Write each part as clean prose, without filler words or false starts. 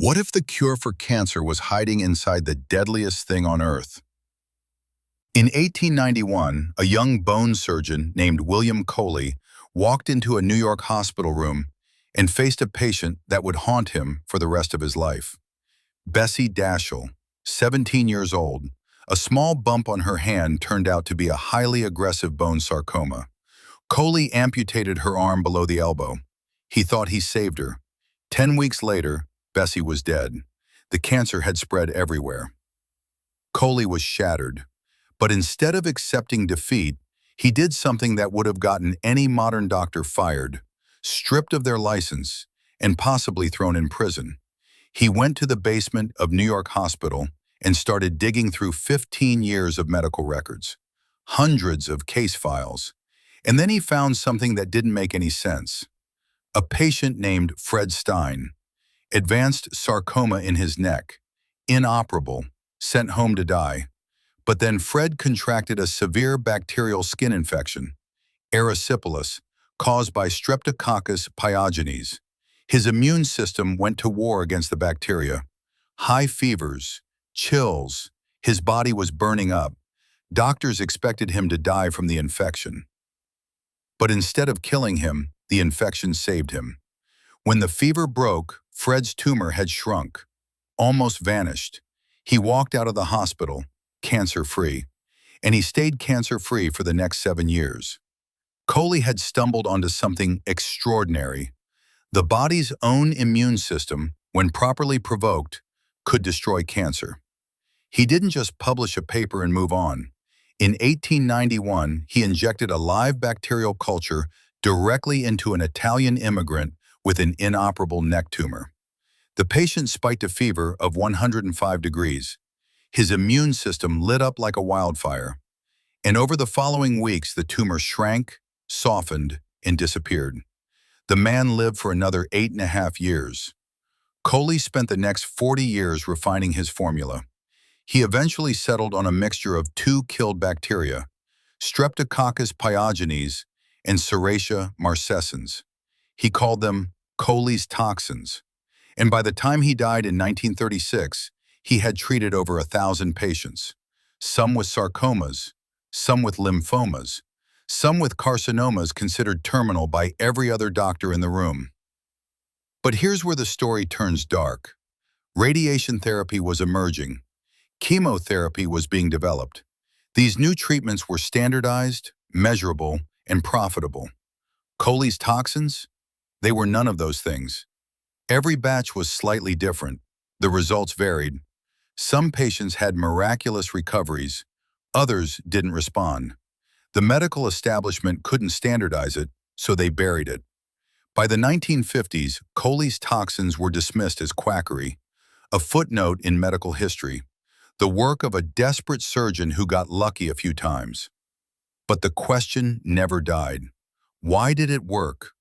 What if the cure for cancer was hiding inside the deadliest thing on Earth? In 1891, a young bone surgeon named William Coley walked into a New York hospital room and faced a patient that would haunt him for the rest of his life. Bessie Daschle, 17 years old, a small bump on her hand turned out to be a highly aggressive bone sarcoma. Coley amputated her arm below the elbow. He thought he saved her. 10 weeks later, Bessie was dead. The cancer had spread everywhere. Coley was shattered, but instead of accepting defeat, he did something that would have gotten any modern doctor fired, stripped of their license, and possibly thrown in prison. He went to the basement of New York Hospital and started digging through 15 years of medical records, hundreds of case files, and then he found something that didn't make any sense. A patient named Fred Stein, advanced sarcoma in his neck, inoperable, sent home to die. But then Fred contracted a severe bacterial skin infection, erysipelas, caused by Streptococcus pyogenes. His immune system went to war against the bacteria. High fevers, chills, his body was burning up. Doctors expected him to die from the infection. But instead of killing him, the infection saved him. When the fever broke, Fred's tumor had shrunk, almost vanished. He walked out of the hospital, cancer-free, and he stayed cancer-free for the next 7 years. Coley had stumbled onto something extraordinary. The body's own immune system, when properly provoked, could destroy cancer. He didn't just publish a paper and move on. In 1891, he injected a live bacterial culture directly into an Italian immigrant with an inoperable neck tumor. The patient spiked a fever of 105 degrees. His immune system lit up like a wildfire. And over the following weeks, the tumor shrank, softened, and disappeared. The man lived for another 8.5 years. Coley spent the next 40 years refining his formula. He eventually settled on a mixture of 2 killed bacteria, Streptococcus pyogenes and Serratia marcescens. He called them Coley's toxins. And by the time he died in 1936, he had treated over 1,000 patients, some with sarcomas, some with lymphomas, some with carcinomas considered terminal by every other doctor in the room. But here's where the story turns dark. Radiation therapy was emerging. Chemotherapy was being developed. These new treatments were standardized, measurable, and profitable. Coley's toxins? They were none of those things. Every batch was slightly different. The results varied. Some patients had miraculous recoveries. Others didn't respond. The medical establishment couldn't standardize it, so they buried it. By the 1950s, Coley's toxins were dismissed as quackery, a footnote in medical history, the work of a desperate surgeon who got lucky a few times. But the question never died. Why did it work?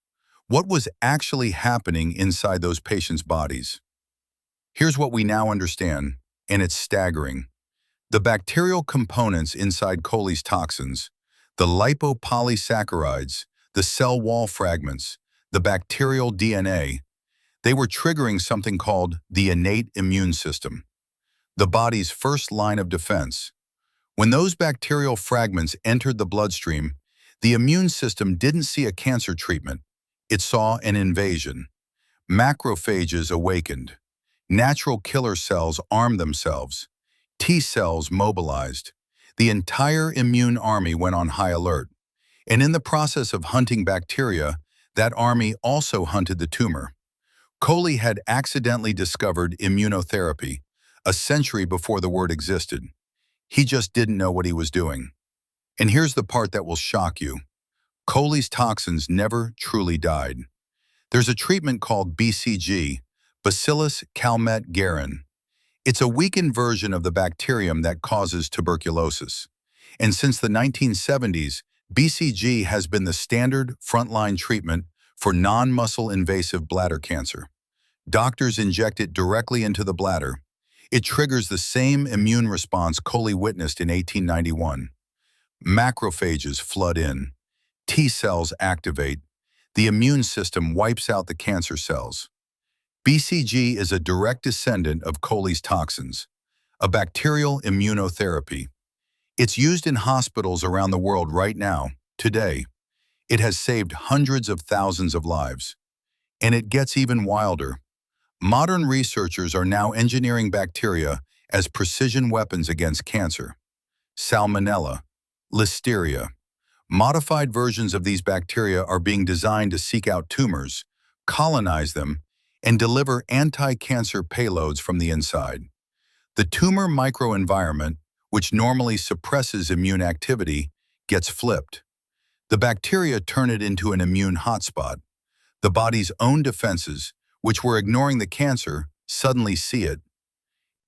What was actually happening inside those patients' bodies? Here's what we now understand, and it's staggering. The bacterial components inside Coley's toxins, the lipopolysaccharides, the cell wall fragments, the bacterial DNA, they were triggering something called the innate immune system, the body's first line of defense. When those bacterial fragments entered the bloodstream, the immune system didn't see a cancer treatment. It saw an invasion. Macrophages awakened. Natural killer cells armed themselves. T cells mobilized. The entire immune army went on high alert. And in the process of hunting bacteria, that army also hunted the tumor. Coley had accidentally discovered immunotherapy, a century before the word existed. He just didn't know what he was doing. And here's the part that will shock you. Coley's toxins never truly died. There's a treatment called BCG, Bacillus calmette-guerin. It's a weakened version of the bacterium that causes tuberculosis. And since the 1970s, BCG has been the standard frontline treatment for non-muscle invasive bladder cancer. Doctors inject it directly into the bladder. It triggers the same immune response Coley witnessed in 1891. Macrophages flood in. T cells activate. The immune system wipes out the cancer cells. BCG is a direct descendant of Coley's toxins, a bacterial immunotherapy. It's used in hospitals around the world right now, today. It has saved hundreds of thousands of lives. And it gets even wilder. Modern researchers are now engineering bacteria as precision weapons against cancer. Salmonella, Listeria. Modified versions of these bacteria are being designed to seek out tumors, colonize them, and deliver anti-cancer payloads from the inside. The tumor microenvironment, which normally suppresses immune activity, gets flipped. The bacteria turn it into an immune hotspot. The body's own defenses, which were ignoring the cancer, suddenly see it.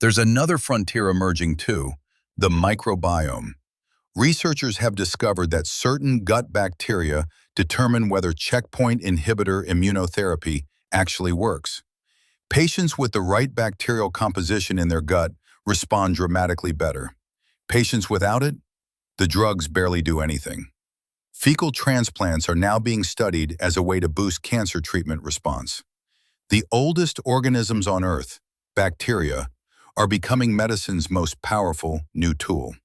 There's another frontier emerging too, the microbiome. Researchers have discovered that certain gut bacteria determine whether checkpoint inhibitor immunotherapy actually works. Patients with the right bacterial composition in their gut respond dramatically better. Patients without it, the drugs barely do anything. Fecal transplants are now being studied as a way to boost cancer treatment response. The oldest organisms on Earth, bacteria, are becoming medicine's most powerful new tool.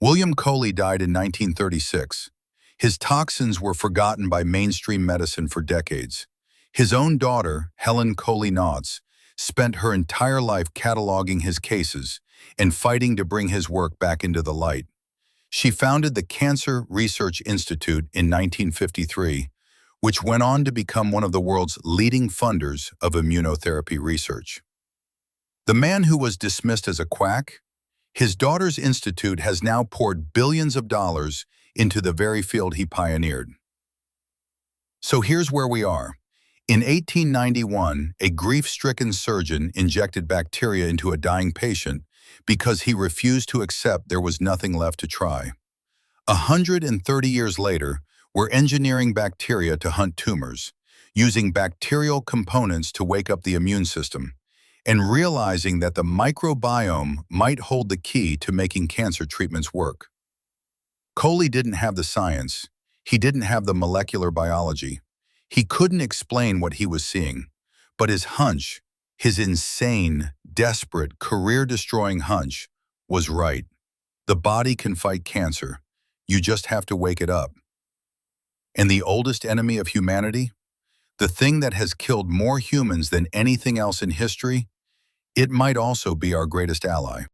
William Coley died in 1936. His toxins were forgotten by mainstream medicine for decades. His own daughter, Helen Coley Knotts, spent her entire life cataloging his cases and fighting to bring his work back into the light. She founded the Cancer Research Institute in 1953, which went on to become one of the world's leading funders of immunotherapy research. The man who was dismissed as a quack, his daughter's institute has now poured billions of dollars into the very field he pioneered. So here's where we are. In 1891, a grief-stricken surgeon injected bacteria into a dying patient because he refused to accept there was nothing left to try. 130 years later, we're engineering bacteria to hunt tumors, using bacterial components to wake up the immune system, and realizing that the microbiome might hold the key to making cancer treatments work. Coley didn't have the science. He didn't have the molecular biology. He couldn't explain what he was seeing, but his hunch, his insane, desperate, career-destroying hunch, was right. The body can fight cancer. You just have to wake it up. And the oldest enemy of humanity? The thing that has killed more humans than anything else in history? It might also be our greatest ally.